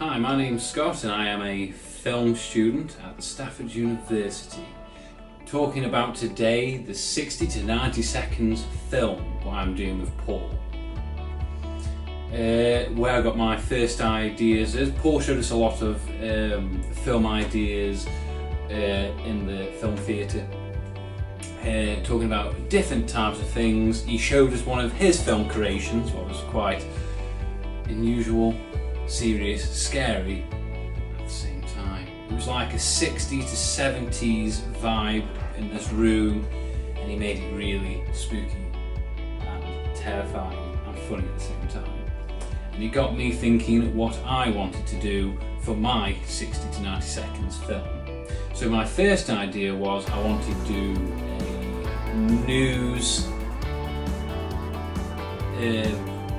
Hi, my name's Scott and I am a film student at Stafford University. Talking about today the 60 to 90 seconds film what I'm doing with Paul. Where I got my first ideas is Paul showed us a lot of film ideas in the film theatre. Talking about different types of things. He showed us one of his film creations, what was quite unusual, serious, scary at the same time. It was like a 60s to 70s vibe in this room, and he made it really spooky and terrifying and funny at the same time. And it got me thinking what I wanted to do for my 60 to 90 seconds film. So my first idea was I wanted to do a news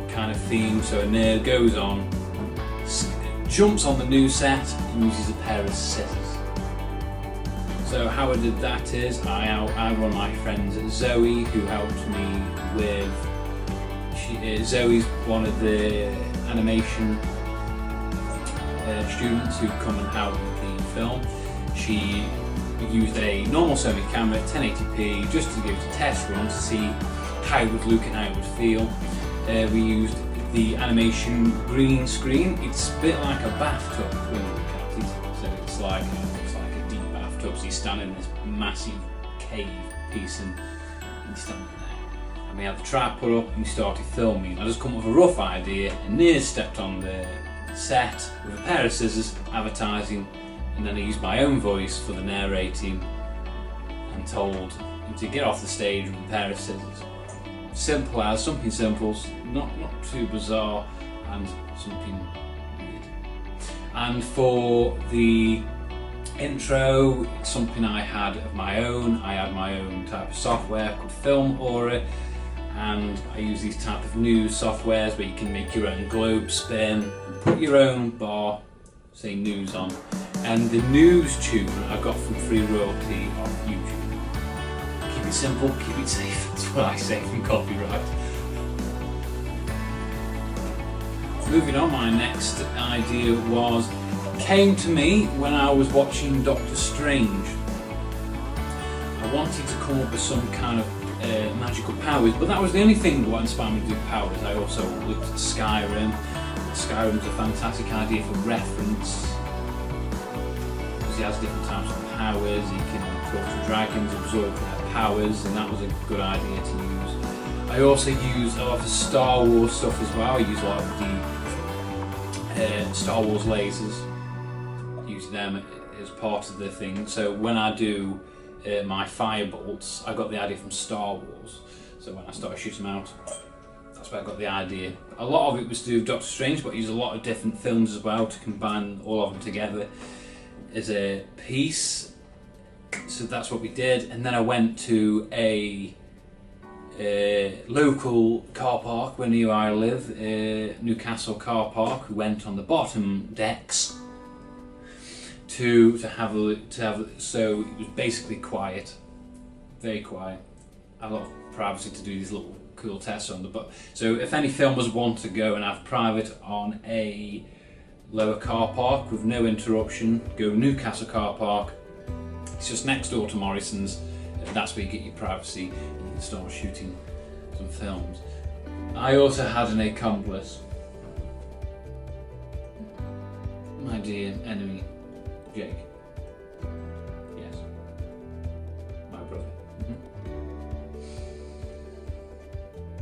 kind of theme. So a nerd goes on, jumps on the news set and uses a pair of scissors. So how I did that is I had one of my friends, Zoe, who helped me with. Zoe's one of the animation students who come and help with the film. She used a normal Sony camera, 1080p, just to give it a test run to see how it would look and how it would feel. We used the animation green screen. It's a bit like a bathtub when you look at it. So it's like a deep bathtub. So you stand in this massive cave piece and you stand there. And we had the tripod up and we started filming. I just come up with a rough idea and Nir stepped on the set with a pair of scissors, advertising, and then I used my own voice for the narrating and told him to get off the stage with a pair of scissors. Simple as, something simple, not too bizarre, and something weird. And for the intro, it's something I had of my own. I had my own type of software called Film Aura, and I use these type of news softwares where you can make your own globe spin and put your own bar, say news on. And the news tune I got from free royalty off YouTube. Keep it simple, keep it safe, that's what I say from copyright. Moving on, my next idea came to me when I was watching Doctor Strange. I wanted to come up with some kind of magical powers, but that was the only thing that inspired me to do powers. I also looked at Skyrim. Skyrim's a fantastic idea for reference. He has different types of powers, he can talk to dragons, absorb their powers, and that was a good idea to use. I also use a lot of Star Wars stuff as well. I use a lot of the Star Wars lasers, use them as part of the thing. So when I do my firebolts, I got the idea from Star Wars. So when I started shooting them out, that's where I got the idea. A lot of it was to do with Doctor Strange, but I used a lot of different films as well to combine all of them together as a piece. So that's what we did, and then I went to a local car park where near I live, Newcastle car park. We went on the bottom decks to have so it was basically quiet, very quiet. I have a lot of privacy to do these little cool tests on but so if any filmers want to go and have private on a lower car park with no interruption, go Newcastle car park. It's just next door to Morrison's. That's where you get your privacy and you can start shooting some films. I also had an accomplice, my dear enemy, Jake. Yes, my brother.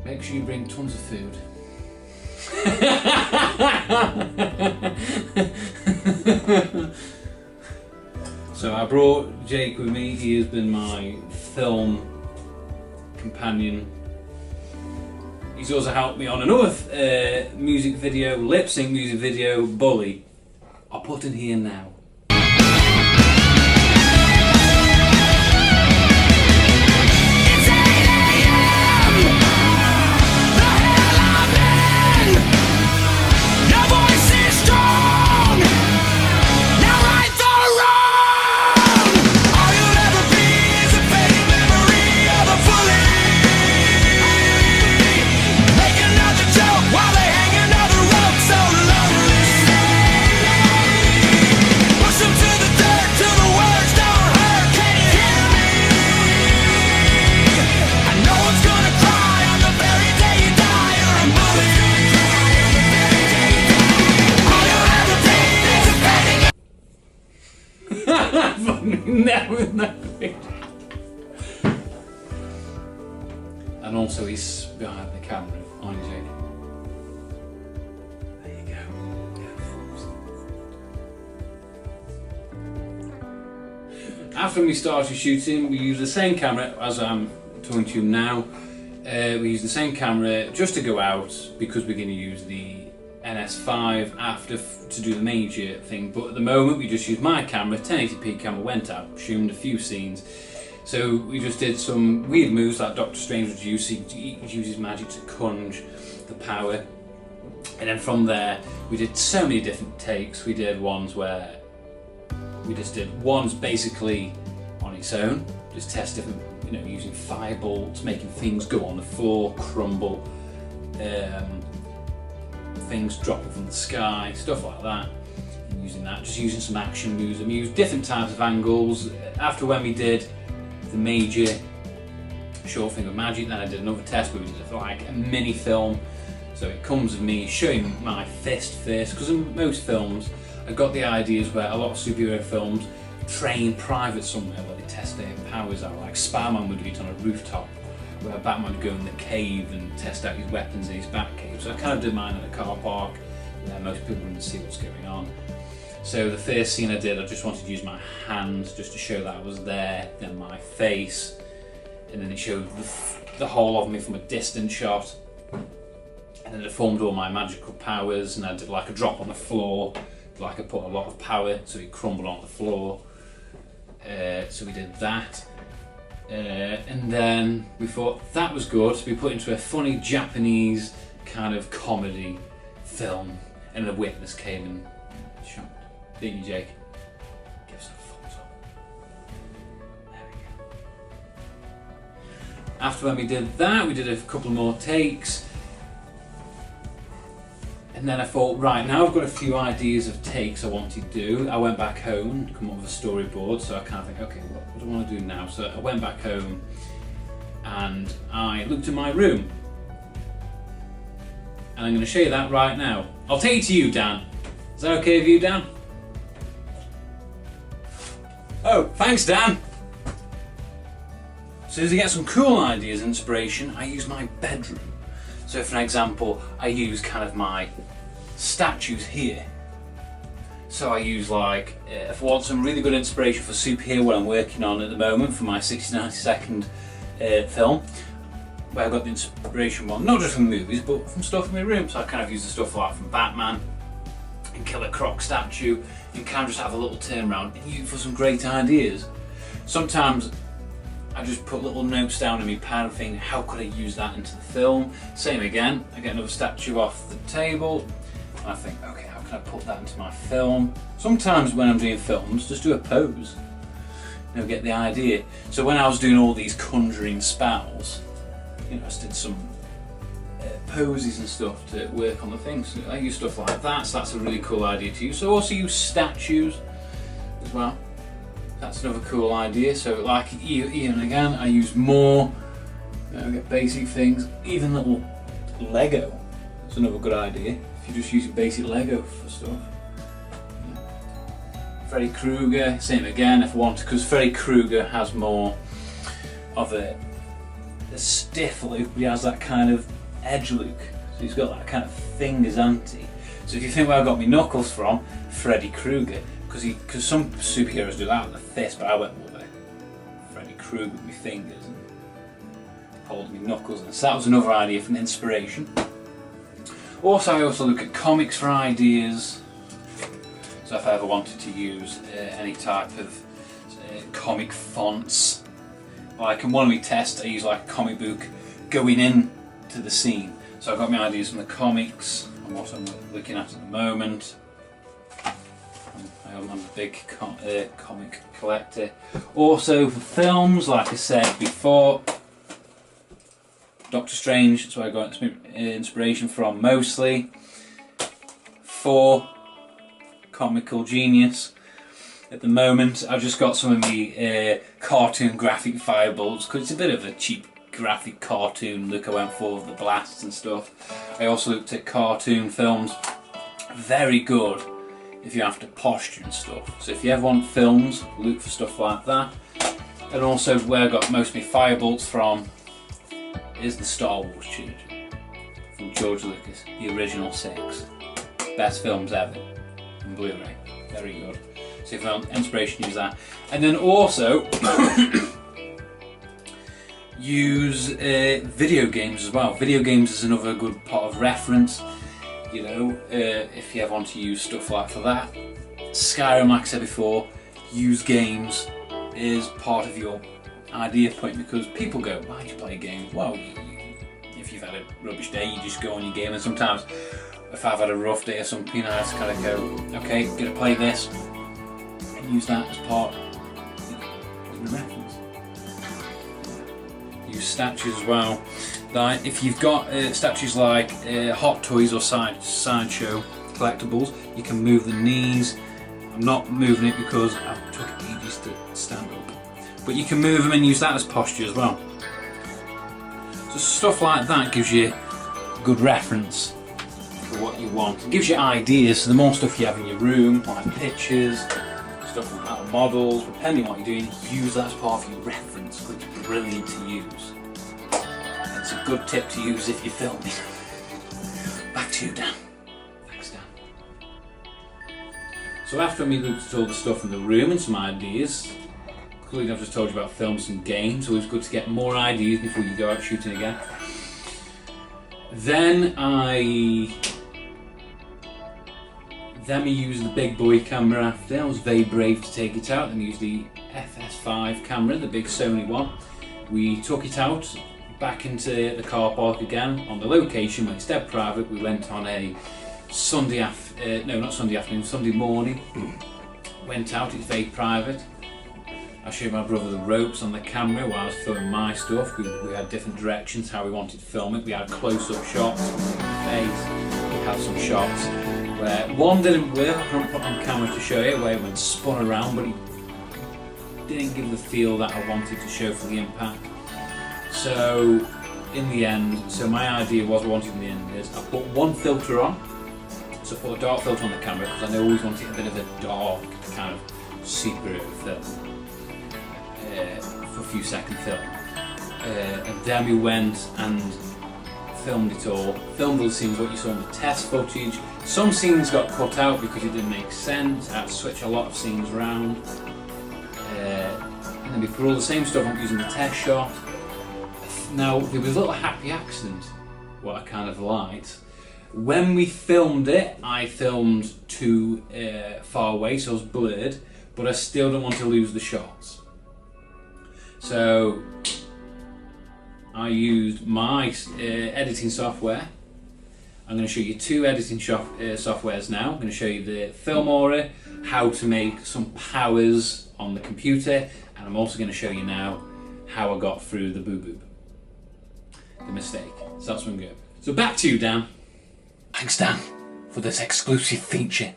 Make sure you bring tons of food. So I brought Jake with me. He has been my film companion. He's also helped me on another music video, lip sync music video, Bully. I'll put in here now. While they hang another rope so lonely. never. And also he's behind the camera, aren't you? There you go. After we started shooting, we used the same camera as I'm talking to you now. We used the same camera just to go out because we're going to use the NS5 after to do the major thing. But at the moment, we just used my camera, 1080p camera, went out, zoomed a few scenes. So we just did some weird moves like Doctor Strange would use. He uses magic to conjure the power. And then from there, we did so many different takes. We did ones where we just did ones basically on its own, just test different, you know, using firebolts, making things go on the floor, crumble, things dropping from the sky, stuff like that. And using that, just using some action moves. And we used different types of angles. After when we did the major short film of magic, then I did another test where we did like a mini film. So it comes with me showing my fist first, because in most films I got the ideas where a lot of superhero films train private somewhere where they test their powers out, like Spider-Man would do it on a rooftop, where Batman would go in the cave and test out his weapons in his Batcave. So I kind of did mine at a car park where most people wouldn't see what's going on. So the first scene I did, I just wanted to use my hands just to show that I was there, then my face, and then it showed the whole of me from a distant shot. And then it formed all my magical powers, and I did like a drop on the floor, like I put a lot of power so it crumbled on the floor. So we did that. And then we thought that was good, so we put it into a funny Japanese kind of comedy film, and the witness came and shot. Didn't you, Jake? Give us a thumbs up. There we go. After when we did that, we did a couple more takes. And then I thought, right, now I've got a few ideas of takes I want to do. I went back home, come up with a storyboard, so I kind of think, okay, what do I want to do now? So I went back home and I looked in my room. And I'm going to show you that right now. I'll take it to you, Dan. Is that okay with you, Dan? Oh, thanks, Dan. So as I get some cool ideas and inspiration, I use my bedroom. So for an example, I use kind of my statues here. So I use like, if I want some really good inspiration for superhero, what I'm working on at the moment for my 60-90 second film, where I got the inspiration from, not just from movies, but from stuff in my room. So I kind of use the stuff like from Batman and Killer Croc statue, and kind of just have a little turn around and use it for some great ideas. Sometimes I just put little notes down in my pad and think, how could I use that into the film? Same again, I get another statue off the table and I think, okay, how can I put that into my film? Sometimes when I'm doing films, just do a pose, you know, get the idea. So when I was doing all these conjuring spells, you know, I just did some poses and stuff to work on the things. So I use stuff like that, so that's a really cool idea to use. So I also use statues as well. That's another cool idea. So like even again, I use more, you know, get basic things, even little Lego. That's another good idea. If you're just using basic Lego for stuff. Yeah. Freddy Krueger, same again if I want to, because Freddy Krueger has more of a stiff look, but he has that kind of edge look. So he's got that kind of fingers, hasn't he? So if you think where I got my knuckles from, Freddy Krueger. Because some superheroes do that with the fist, but I went with a Freddy Krueger with my fingers and holding my knuckles. And so that was another idea from inspiration. Also, I also look at comics for ideas. So if I ever wanted to use any type of comic fonts, like in one of my tests, I use like a comic book going in to the scene. So I've got my ideas from the comics and what I'm looking at the moment. I'm a big comic collector. Also for films, like I said before, Doctor Strange, that's where I got inspiration from mostly. For Comical Genius. At the moment I've just got some of the cartoon graphic firebolts, because it's a bit of a cheap graphic cartoon look I went for with the blasts and stuff. I also looked at cartoon films. Very good if you're after posture and stuff. So if you ever want films, look for stuff like that. And also where I got most of my firebolts from is the Star Wars trilogy from George Lucas, the original 6. Best films ever in Blu-ray, very good. So if you want inspiration, use that. And then also use video games as well. Video games is another good part of reference. You know, if you ever want to use stuff like for that. Skyrim, like I said before, use games is part of your idea point, because people go, why do you play games? Well, if you've had a rubbish day, you just go on your game, and sometimes if I've had a rough day or something, I just kind of go, okay, I'm going to play this, and use that as part of the reference. Use statues as well. Like if you've got statues like Hot Toys or Sideshow collectibles, you can move the knees. I'm not moving it because I took ages to stand up. But you can move them and use that as posture as well. So stuff like that gives you good reference for what you want. It gives you ideas, so the more stuff you have in your room, like pictures, stuff like that, models, depending on what you're doing, use that as part of your reference. It's brilliant to use. It's a good tip to use if you're filming. Back to you, Dan. Thanks, Dan. So after we looked at all the stuff in the room and some ideas, including I've just told you about films and games, so it's good to get more ideas before you go out shooting again. Then we used the big boy camera after. I was very brave to take it out and use the FS5 camera, the big Sony one. We took it out back into the car park again on the location when it's dead private. We went on a Sunday morning. Went out, it's very private. I showed my brother the ropes on the camera while I was filming my stuff. We had different directions how we wanted to film it. We had close-up shots of the face. We had some shots where one didn't work, I couldn't put on camera to show you, where it went spun around, but he didn't give the feel that I wanted to show for the impact. So in the end, my idea was, I wanted in the end is, I put one filter on. So I put a dark filter on the camera because I always wanted a bit of a dark kind of secret film for a few second film. And then we went and filmed it all. Filmed all the scenes what you saw in the test footage. Some scenes got cut out because it didn't make sense. I had to switch a lot of scenes around. And then we put all the same stuff on using the test shot. Now there was a little happy accident, what I kind of liked. When we filmed it, I filmed too far away, so I was blurred, but I still don't want to lose the shots. So I used my editing software. I'm going to show you two editing softwares now. I'm going to show you the Filmora, how to make some powers on the computer, and I'm also going to show you now how I got through the boo-boo, the mistake. So that's what I'm going. So back to you, Dan. Thanks, Dan, for this exclusive feature.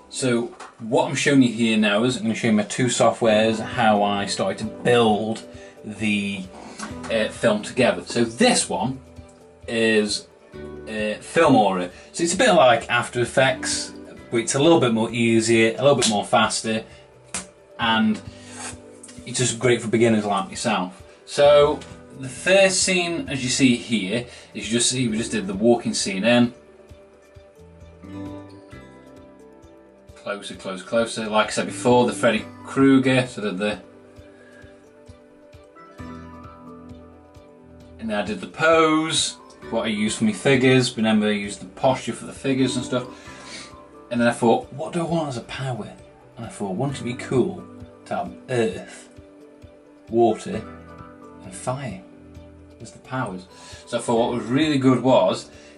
So what I'm showing you here now is I'm going to show you my two softwares, how I started to build the film together. So this one is Filmora. So it's a bit like After Effects, but it's a little bit more easier, a little bit more faster, and it's just great for beginners like myself. So the first scene, as you see here, is you just see we just did the walking scene in. Closer, closer, closer. Like I said before, the Freddy Krueger, so did the. And then I did the pose, what I used for my figures. Remember, I used the posture for the figures and stuff. And then I thought, what do I want as a power? And I thought, wouldn't it be cool to have earth, water, and fire as the powers? So I thought what was really good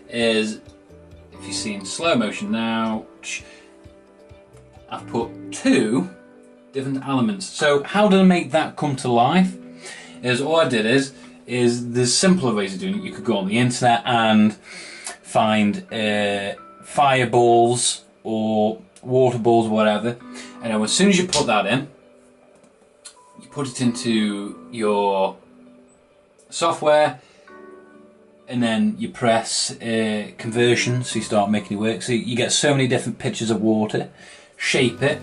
is, if you see in slow motion now, I've put two different elements. So how did I make that come to life? Is all I did is there's simpler ways of doing it. You could go on the internet and find fireballs or water balls or whatever, and then as soon as you put that in, you put it into your software, and then you press conversion, so you start making it work. So you get so many different pitches of water, shape it,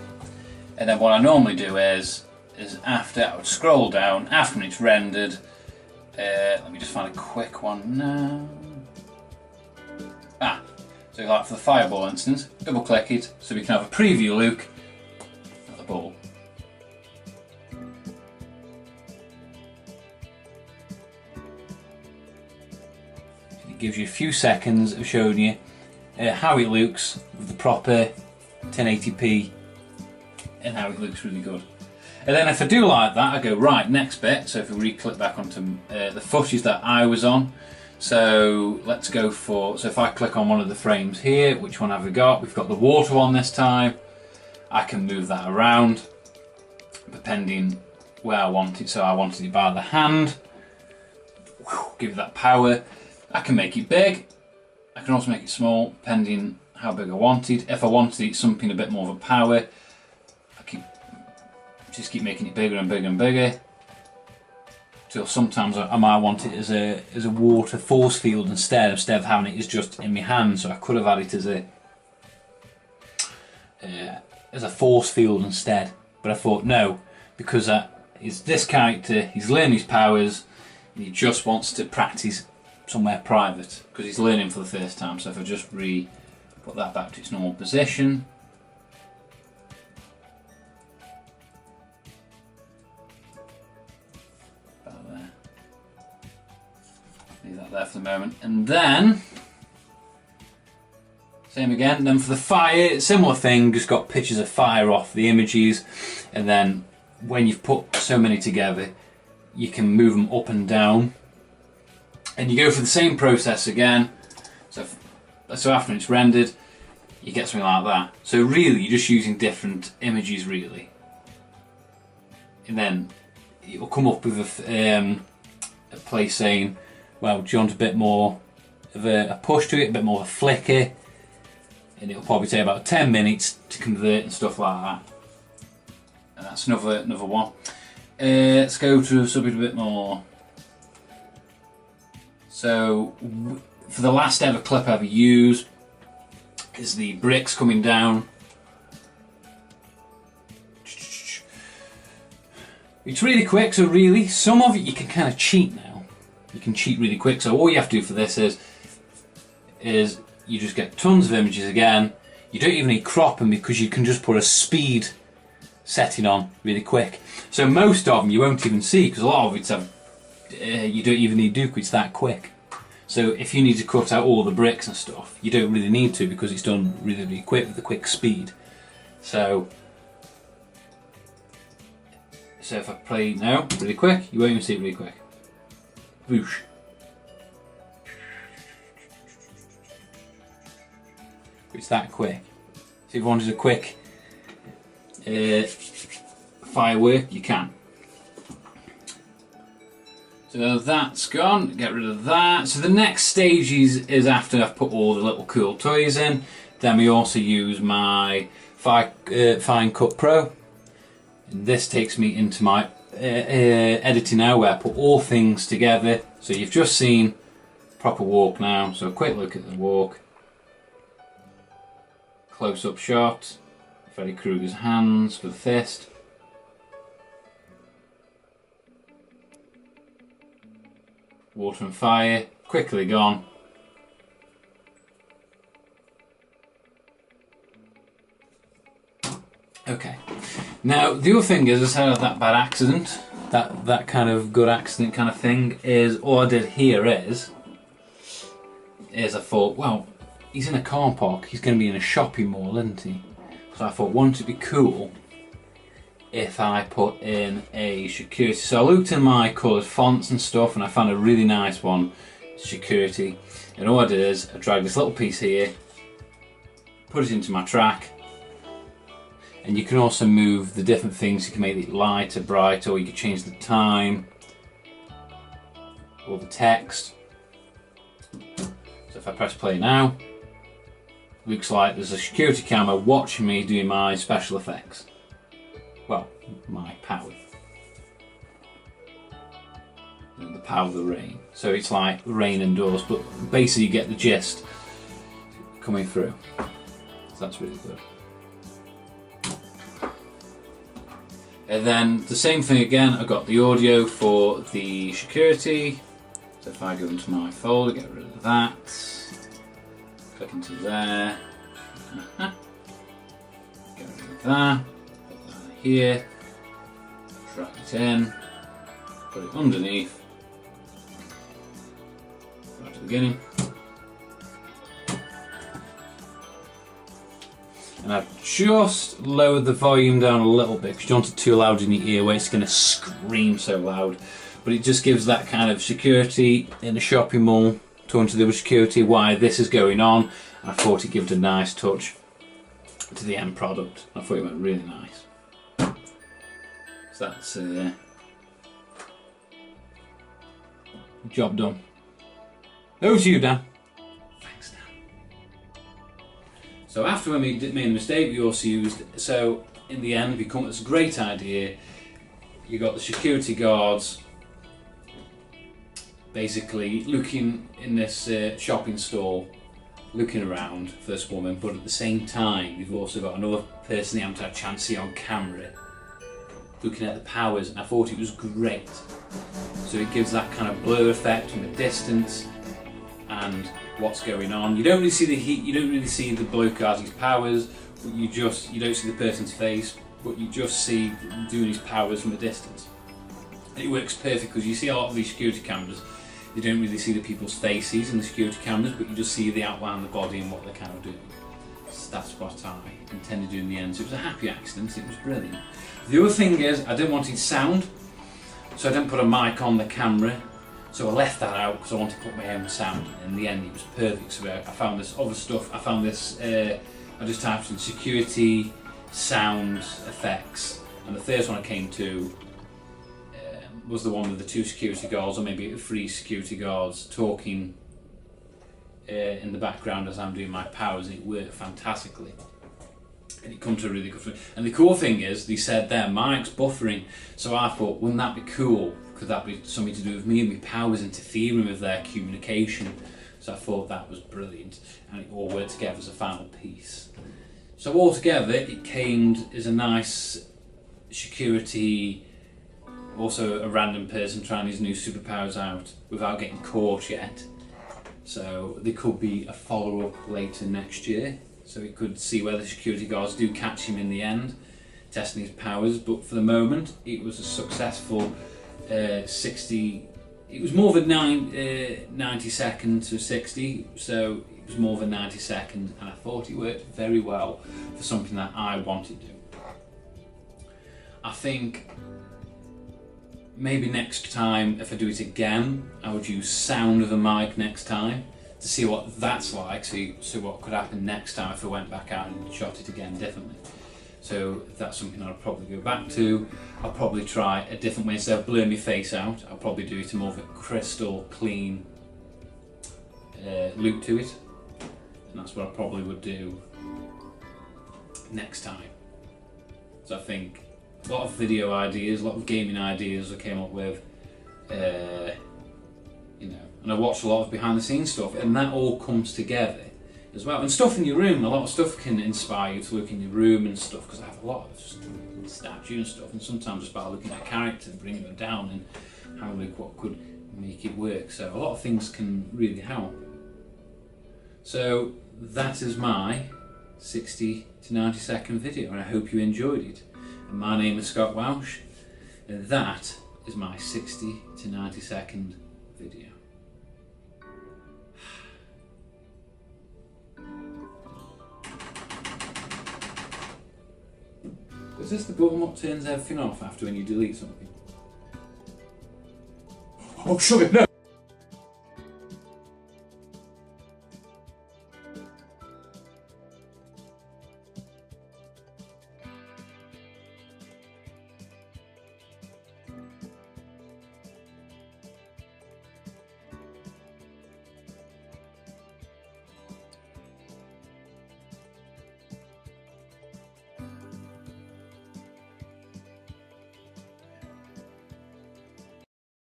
and then what I normally do is after I would scroll down after it's rendered. Let me just find a quick one now. So like for the fireball instance, double click it so we can have a preview look at the ball. It gives you a few seconds of showing you how it looks with the proper 1080p and how it looks really good. And then if I do like that, I go right, next bit. So if we re-click back onto the footage that I was on. So let's go for, so if I click on one of the frames here, which one have we got? We've got the water one this time. I can move that around depending where I want it. So I wanted it by the hand. Give it that power. I can make it big. I can also make it small depending how big I want it. If I wanted it something a bit more of a power, I just keep making it bigger and bigger and bigger. Till sometimes I might want it as a water force field instead of having it as just in my hand. So I could have had it as a force field instead. But I thought no, because he's this character, he's learning his powers, and he just wants to practice somewhere private because he's learning for the first time. So if I just put that back to its normal position. Leave that there for the moment, and then same again. Then for the fire, similar thing, just got pictures of fire off the images, and then when you've put so many together, you can move them up and down, and you go for the same process again. So after it's rendered, you get something like that. So really, you're just using different images, really, and then it will come up with a place saying, well, do you want a bit more of a push to it, a bit more of a flicker, and it'll probably take about 10 minutes to convert and stuff like that. And that's another one. Let's go to something a bit more. So for the last ever clip I ever used is the bricks coming down. It's really quick, so really some of it you can kind of cheat now. You can cheat really quick, so all you have to do for this is you just get tons of images again. You don't even need cropping because you can just put a speed setting on really quick. So most of them you won't even see because a lot of it's you don't even need to do it's that quick. So if you need to cut out all the bricks and stuff, you don't really need to because it's done really, really quick with a quick speed. So if I play now really quick, you won't even see it really quick. Whoosh. It's that quick. So if you wanted a quick firework, you can. So that's gone, get rid of that. So the next stage is after I've put all the little cool toys in, then we also use my Fine Cut Pro. And this takes me into my editing now where I put all things together. So you've just seen proper walk now, so a quick look at the walk. Close-up shot, Freddy Krueger's hands with a fist. Water and fire, quickly gone. Okay, now the other thing is I had that bad accident, that kind of good accident kind of thing, is all I did here is I thought, well, he's in a car park, he's going to be in a shopping mall, isn't he? So I thought, wouldn't it be cool if I put in a security? So I looked in my coloured fonts and stuff and I found a really nice one, security, and all I did is I dragged this little piece here, put it into my track. And you can also move the different things. You can make it lighter, brighter, or you can change the time or the text. So if I press play now, looks like there's a security camera watching me doing my special effects. Well, my power. The power of the rain. So it's like rain and doors, but basically you get the gist coming through. So that's really good. And then the same thing again, I've got the audio for the security. So if I go into my folder, get rid of that, click into there, get rid of that, put that here, drag it in, put it underneath, right at the beginning. And I've just lowered the volume down a little bit because you don't want it too loud in your ear where it's going to scream so loud. But it just gives that kind of security in a shopping mall, talking to the other security why this is going on. I thought it gave a nice touch to the end product. I thought it went really nice. So that's job done. Over to you, Dan. Thanks, Dan. So after when we made a mistake, we also used, so in the end, it's a great idea. You got the security guards basically looking in this shopping stall, looking around for this woman, but at the same time, you've also got another person they haven't had a chance to see on camera, looking at the powers, and I thought it was great. So it gives that kind of blur effect from a distance and what's going on. You don't really see the heat, you don't really see the bloke as his powers, but you don't see the person's face, but you just see doing his powers from a distance. And it works perfect because you see a lot of these security cameras, you don't really see the people's faces in the security cameras, but you just see the outline of the body and what they're kind of doing. So that's what I intended to do in the end. So it was a happy accident, it was brilliant. The other thing is, I didn't want it sound, so I didn't put a mic on the camera. So I left that out because I wanted to put my own sound in. In the end, it was perfect. So I found this other stuff. I found this. I just typed in security sound effects, and the first one I came to was the one with the 2 security guards, or maybe 3 security guards talking in the background as I'm doing my powers, and it worked fantastically. And it come to a really good. And the cool thing is, they said there, mic's buffering. So I thought, wouldn't that be cool? Could that be something to do with me and my powers interfering with their communication? So I thought that was brilliant, and it all worked together as a final piece. So altogether, it came as a nice security, also a random person trying his new superpowers out without getting caught yet. So there could be a follow-up later next year. So we could see whether security guards do catch him in the end, testing his powers. But for the moment, it was a successful 60. It was more than 90 seconds to 60, so it was more than 90 seconds, and I thought it worked very well for something that I wanted to do. I think maybe next time, if I do it again, I would use sound of the mic next time to see what that's like, see what could happen next time if I went back out and shot it again differently. So that's something I'll probably go back to. I'll probably try a different way. Instead of blurring my face out, I'll probably do it in more of a crystal clean look to it. And that's what I probably would do next time. So I think a lot of video ideas, a lot of gaming ideas I came up with, and I watched a lot of behind the scenes stuff, and that all comes together as well. And stuff in your room, a lot of stuff can inspire you to look in your room and stuff, because I have a lot of statues and stuff, and sometimes just by looking at a character and bringing them down and having a look what could make it work. So a lot of things can really help. So that is my 60 to 90 second video, and I hope you enjoyed it. And my name is Scott Welsh, and that is my 60 to 90 second video. Is this the button what turns everything off after when you delete something? Oh, sugar, no!